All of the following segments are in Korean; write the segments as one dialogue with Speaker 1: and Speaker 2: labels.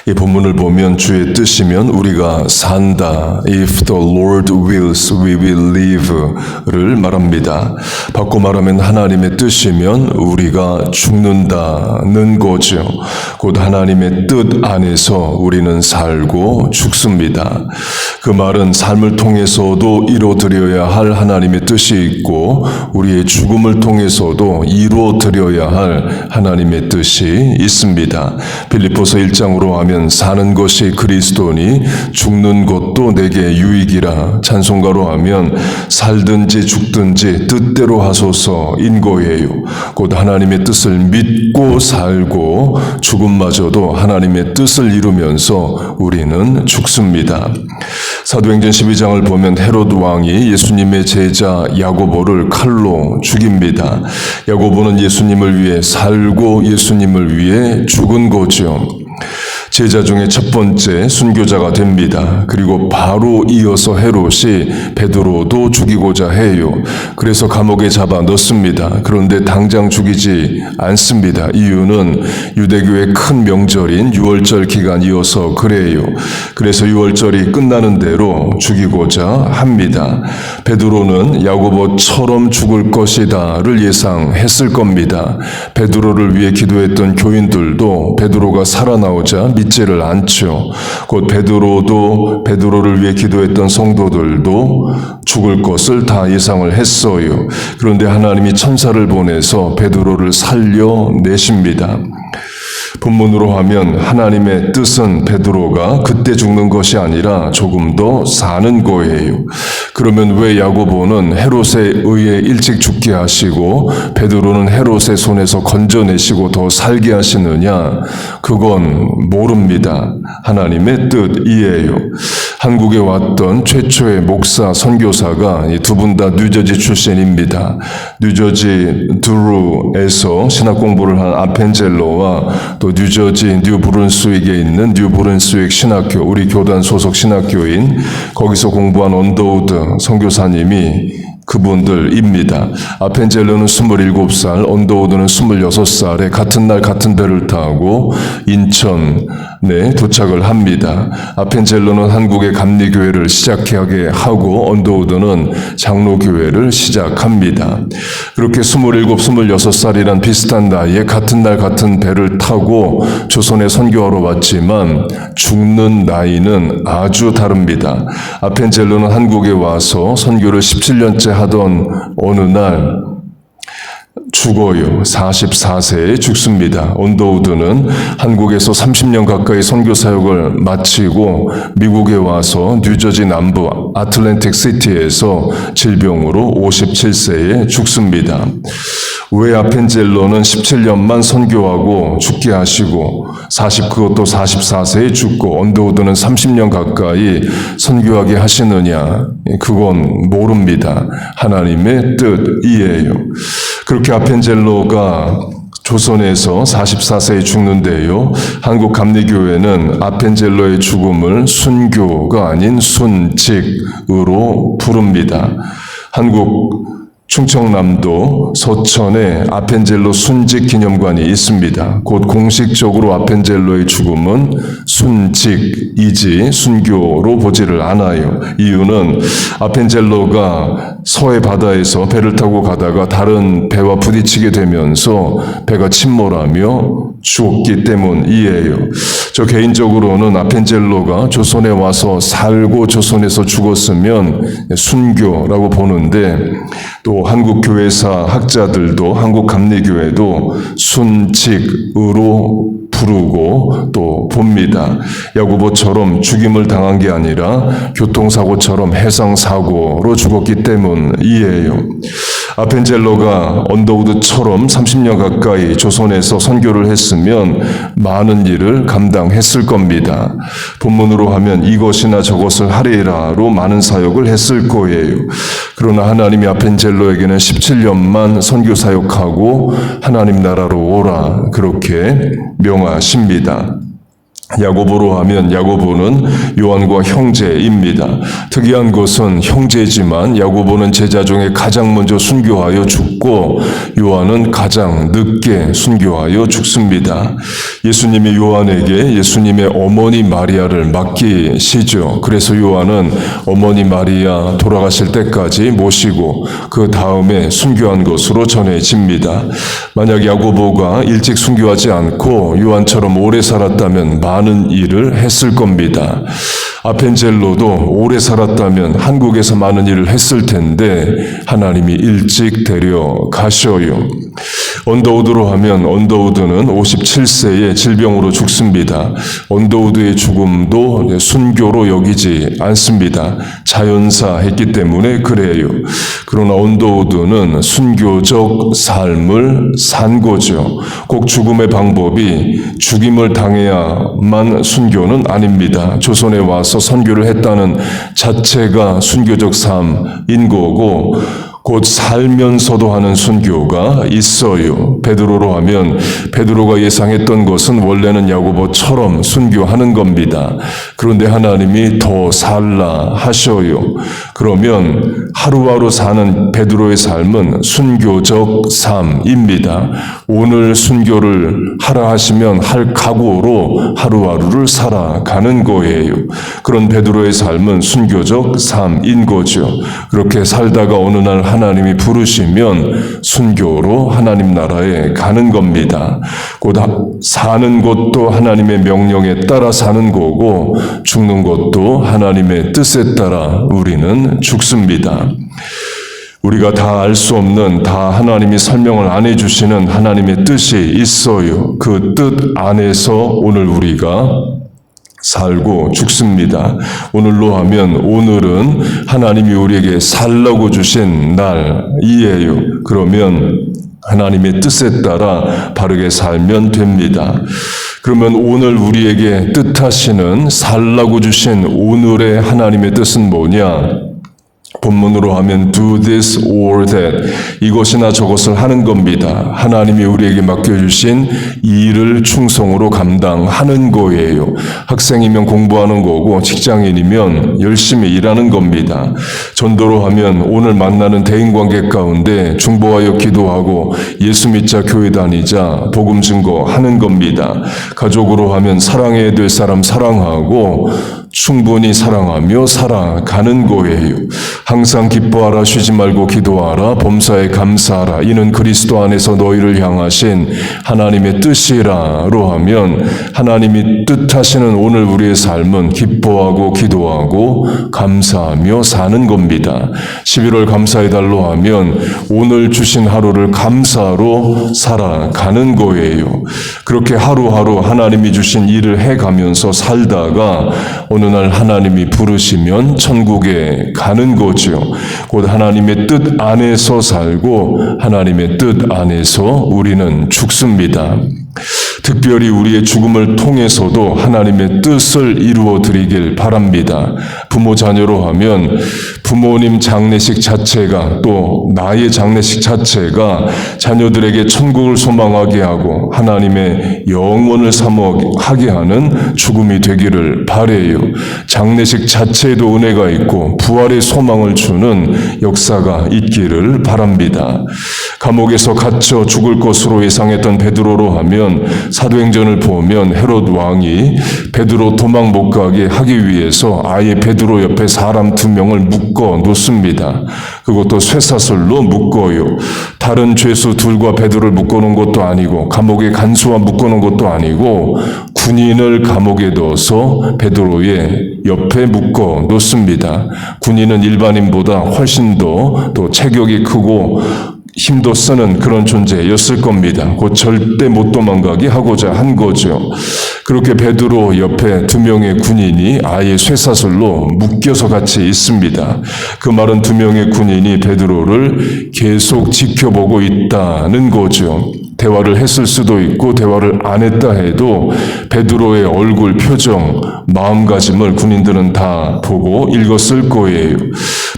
Speaker 1: 이 본문을 보면 주의 뜻이면 우리가 산다. If the Lord wills, we will live를 말합니다. 바꿔 말하면 하나님의 뜻이면 우리가 죽는다는 거죠. 곧 하나님의 뜻 안에서 우리는 살고 죽습니다. 그 말은 삶을 통해서도 이루어드려야 할 하나님의 뜻이 있고 우리의 죽음을 통해서도 이루어드려야 할 하나님의 뜻이 있습니다. 빌립보서 1장으로 하면 사는 것이 그리스도니 죽는 것도 내게 유익이라. 찬송가로 하면 살든지 죽든지 뜻대로 하소서인 거예요. 곧 하나님의 뜻을 믿고 살고 죽음마저도 하나님의 뜻을 이루면서 우리는 죽습니다. 사도행전 12장을 보면 헤롯 왕이 예수님의 제자 야고보를 칼로 죽입니다. 야고보는 예수님을 위해 살고 예수님을 위해 죽은 거죠. 제자 중에 첫 번째 순교자가 됩니다. 그리고 바로 이어서 헤롯이 베드로도 죽이고자 해요. 그래서 감옥에 잡아 넣습니다. 그런데 당장 죽이지 않습니다. 이유는 유대교의 큰 명절인 유월절 기간이어서 그래요. 그래서 유월절이 끝나는 대로 죽이고자 합니다. 베드로는 야고보처럼 죽을 것이다를 예상했을 겁니다. 베드로를 위해 기도했던 교인들도 베드로가 살아나오자 믿지를 않죠. 곧 베드로를 위해 기도했던 성도들도 죽을 것을 다 예상을 했어요. 그런데 하나님이 천사를 보내서 베드로를 살려내십니다. 본문으로 하면 하나님의 뜻은 베드로가 그때 죽는 것이 아니라 조금 더 사는 거예요. 그러면 왜 야고보는 헤롯에 의해 일찍 죽게 하시고 베드로는 헤롯의 손에서 건져내시고 더 살게 하시느냐? 그건 모릅니다. 하나님의 뜻이에요. 한국에 왔던 최초의 목사 선교사가 두 분 다 뉴저지 출신입니다. 뉴저지 드루에서 신학 공부를 한 아펜젤로와 또 뉴저지 뉴브룬스윅에 있는 뉴브룬스윅 신학교, 우리 교단 소속 신학교인 거기서 공부한 언더우드 선교사님이 그분들입니다. 아펜젤로는 27살, 언더우드는 26살에 같은 날 같은 배를 타고 인천에 도착을 합니다. 아펜젤로는 한국의 감리교회를 시작하게 하고 언더우드는 장로교회를 시작합니다. 그렇게 27, 26살이란 비슷한 나이에 같은 날 같은 배를 타고 조선에 선교하러 왔지만 죽는 나이는 아주 다릅니다. 아펜젤로는 한국에 와서 선교를 17년째 하던 어느 날 죽어요. 44세에 죽습니다. 언더우드는 한국에서 30년 가까이 선교 사역을 마치고 미국에 와서 뉴저지 남부 아틀랜틱 시티에서 질병으로 57세에 죽습니다. 왜 아펜젤로는 17년만 선교하고 죽게 하시고 그것도 44세에 죽고 언더우드는 30년 가까이 선교하게 하시느냐? 그건 모릅니다. 하나님의 뜻이에요. 그렇게 아펜젤로가 조선에서 44세에 죽는데요. 한국 감리교회는 아펜젤로의 죽음을 순교가 아닌 순직으로 부릅니다. 한국 충청남도 서천에 아펜젤로 순직 기념관이 있습니다. 곧 공식적으로 아펜젤로의 죽음은 순직이지 순교로 보지를 않아요. 이유는 아펜젤로가 서해 바다에서 배를 타고 가다가 다른 배와 부딪히게 되면서 배가 침몰하며 죽었기 때문이에요. 저 개인적으로는 아펜젤로가 조선에 와서 살고 조선에서 죽었으면 순교라고 보는데 또 한국 교회사 학자들도 한국 감리교회도 순직으로 부르고 또 봅니다. 야고보처럼 죽임을 당한 게 아니라 교통사고처럼 해상사고로 죽었기 때문이에요. 아펜젤로가 언더우드처럼 30년 가까이 조선에서 선교를 했으면 많은 일을 감당했을 겁니다. 본문으로 하면 이것이나 저것을 하리라로 많은 사역을 했을 거예요. 그러나 하나님이 아펜젤로에게는 17년만 선교 사역하고 하나님 나라로 오라 그렇게 명하십니다. 야고보로 하면 야고보는 요한과 형제입니다. 특이한 것은 형제지만 야고보는 제자 중에 가장 먼저 순교하여 죽고 요한은 가장 늦게 순교하여 죽습니다. 예수님이 요한에게 예수님의 어머니 마리아를 맡기시죠. 그래서 요한은 어머니 마리아 돌아가실 때까지 모시고 그 다음에 순교한 것으로 전해집니다. 만약 야고보가 일찍 순교하지 않고 요한처럼 오래 살았다면 많은 일을 했을 겁니다. 아펜젤로도 오래 살았다면 한국에서 많은 일을 했을 텐데 하나님이 일찍 데려가셔요. 언더우드로 하면 언더우드는 57세에 질병으로 죽습니다. 언더우드의 죽음도 순교로 여기지 않습니다. 자연사 했기 때문에 그래요. 그러나 언더우드는 순교적 삶을 산 거죠. 꼭 죽음의 방법이 죽임을 당해야만 순교는 아닙니다. 조선에 와서 선교를 했다는 자체가 순교적 삶인 거고 곧 살면서도 하는 순교가 있어요. 베드로로 하면 베드로가 예상했던 것은 원래는 야고보처럼 순교하는 겁니다. 그런데 하나님이 더 살라 하셔요. 그러면 하루하루 사는 베드로의 삶은 순교적 삶입니다. 오늘 순교를 하라 하시면 할 각오로 하루하루를 살아가는 거예요. 그런 베드로의 삶은 순교적 삶인 거죠. 그렇게 살다가 어느 날 하나님이 부르시면 순교로 하나님 나라에 가는 겁니다. 곧 사는 것도 하나님의 명령에 따라 사는 거고 죽는 것도 하나님의 뜻에 따라 우리는 죽습니다. 우리가 다 알 수 없는, 다 하나님이 설명을 안 해주시는 하나님의 뜻이 있어요. 그 뜻 안에서 오늘 우리가 살고 죽습니다. 오늘로 하면 오늘은 하나님이 우리에게 살라고 주신 날이에요. 그러면 하나님의 뜻에 따라 바르게 살면 됩니다. 그러면 오늘 우리에게 뜻하시는 살라고 주신 오늘의 하나님의 뜻은 뭐냐? 본문으로 하면 do this or that, 이것이나 저것을 하는 겁니다. 하나님이 우리에게 맡겨주신 이 일을 충성으로 감당하는 거예요. 학생이면 공부하는 거고 직장인이면 열심히 일하는 겁니다. 전도로 하면 오늘 만나는 대인관계 가운데 중보하여 기도하고 예수 믿자 교회 다니자 복음 증거하는 겁니다. 가족으로 하면 사랑해야 될 사람 사랑하고 충분히 사랑하며 살아가는 거예요. 항상 기뻐하라, 쉬지 말고 기도하라, 범사에 감사하라, 이는 그리스도 안에서 너희를 향하신 하나님의 뜻이라로 하면 하나님이 뜻하시는 오늘 우리의 삶은 기뻐하고 기도하고 감사하며 사는 겁니다. 11월 감사의 달로 하면 오늘 주신 하루를 감사로 살아가는 거예요. 그렇게 하루하루 하나님이 주신 일을 해가면서 살다가 어느 날 하나님이 부르시면 천국에 가는 거죠. 곧 하나님의 뜻 안에서 살고 하나님의 뜻 안에서 우리는 죽습니다. 특별히 우리의 죽음을 통해서도 하나님의 뜻을 이루어 드리길 바랍니다. 부모 자녀로 하면 부모님 장례식 자체가 또 나의 장례식 자체가 자녀들에게 천국을 소망하게 하고 하나님의 영원을 사모하게 하는 죽음이 되기를 바라요. 장례식 자체에도 은혜가 있고 부활의 소망을 주는 역사가 있기를 바랍니다. 감옥에서 갇혀 죽을 것으로 예상했던 베드로로 하면 사도행전을 보면 헤롯 왕이 베드로 도망 못 가게 하기 위해서 아예 베드로 옆에 사람 2명을 묶어 놓습니다. 그것도 쇠사슬로 묶어요. 다른 죄수 둘과 베드로를 묶어놓은 것도 아니고 감옥에 간수와 묶어놓은 것도 아니고 군인을 감옥에 넣어서 베드로의 옆에 묶어 놓습니다. 군인은 일반인보다 훨씬 더 체격이 크고 힘도 쓰는 그런 존재였을 겁니다. 곧 절대 못 도망가게 하고자 한 거죠. 그렇게 베드로 옆에 2명의 군인이 아예 쇠사슬로 묶여서 같이 있습니다. 그 말은 2명의 군인이 베드로를 계속 지켜보고 있다는 거죠. 대화를 했을 수도 있고 대화를 안 했다 해도 베드로의 얼굴 표정, 마음가짐을 군인들은 다 보고 읽었을 거예요.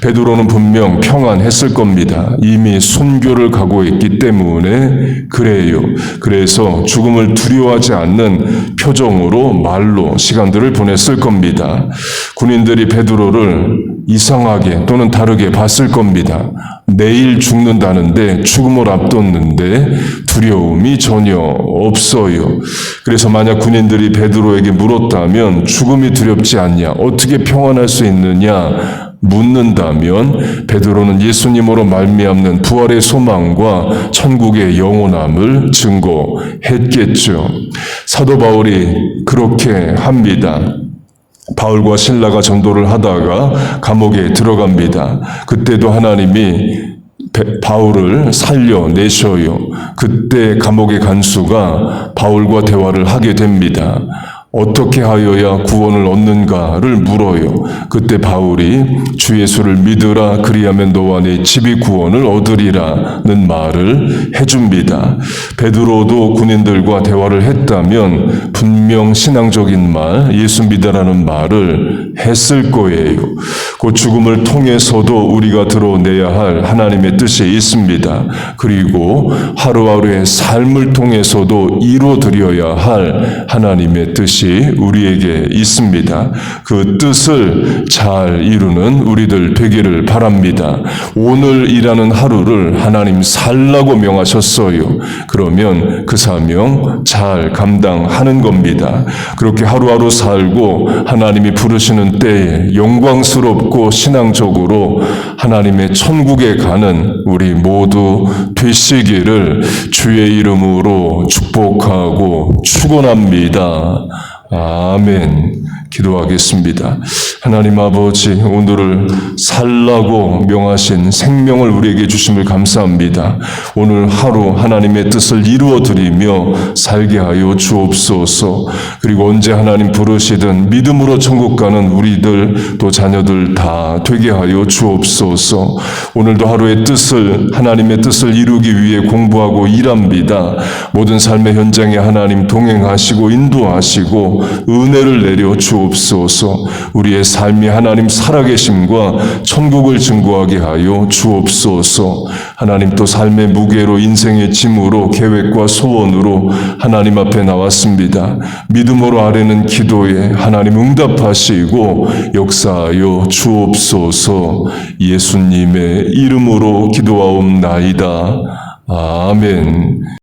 Speaker 1: 베드로는 분명 평안했을 겁니다. 이미 순교를 각오했기 때문에 그래요. 그래서 죽음을 두려워하지 않는 표정으로 말로 시간들을 보냈을 겁니다. 군인들이 베드로를 이상하게 또는 다르게 봤을 겁니다. 내일 죽는다는데 죽음을 앞뒀는데 두려움이 전혀 없어요. 그래서 만약 군인들이 베드로에게 물었다면 죽음이 두렵지 않냐? 어떻게 평안할 수 있느냐? 묻는다면 베드로는 예수님으로 말미암는 부활의 소망과 천국의 영원함을 증거했겠죠. 사도 바울이 그렇게 합니다. 바울과 실라가 전도를 하다가 감옥에 들어갑니다. 그때도 하나님이 바울을 살려내셔요. 그때 감옥의 간수가 바울과 대화를 하게 됩니다. 어떻게 하여야 구원을 얻는가를 물어요. 그때 바울이 주 예수를 믿으라 그리하면 너와 네 집이 구원을 얻으리라는 말을 해줍니다. 베드로도 군인들과 대화를 했다면 분명 신앙적인 말, 예수 믿으라는 말을 했을 거예요. 그 죽음을 통해서도 우리가 드러내야 할 하나님의 뜻이 있습니다. 그리고 하루하루의 삶을 통해서도 이루어드려야 할 하나님의 뜻이 우리에게 있습니다. 그 뜻을 잘 이루는 우리들 되기를 바랍니다. 오늘이라는 하루를 하나님 살라고 명하셨어요. 그러면 그 사명 잘 감당하는 겁니다. 그렇게 하루하루 살고 하나님이 부르시는 때에 영광스럽고 신앙적으로 하나님의 천국에 가는 우리 모두 되시기를 주의 이름으로 축복하고 축원합니다. 아멘. 기도하겠습니다. 하나님 아버지, 오늘을 살라고 명하신 생명을 우리에게 주심을 감사합니다. 오늘 하루 하나님의 뜻을 이루어드리며 살게 하여 주옵소서. 그리고 언제 하나님 부르시든 믿음으로 천국 가는 우리들 또 자녀들 다 되게 하여 주옵소서. 오늘도 하루의 뜻을, 하나님의 뜻을 이루기 위해 공부하고 일합니다. 모든 삶의 현장에 하나님 동행하시고 인도하시고 은혜를 내려 주옵소서. 우리의 삶이 하나님 살아계심과 천국을 증거하게 하여 주옵소서. 하나님 또 삶의 무게로 인생의 짐으로 계획과 소원으로 하나님 앞에 나왔습니다. 믿음으로 아뢰는 기도에 하나님 응답하시고 역사하여 주옵소서. 예수님의 이름으로 기도하옵나이다. 아멘.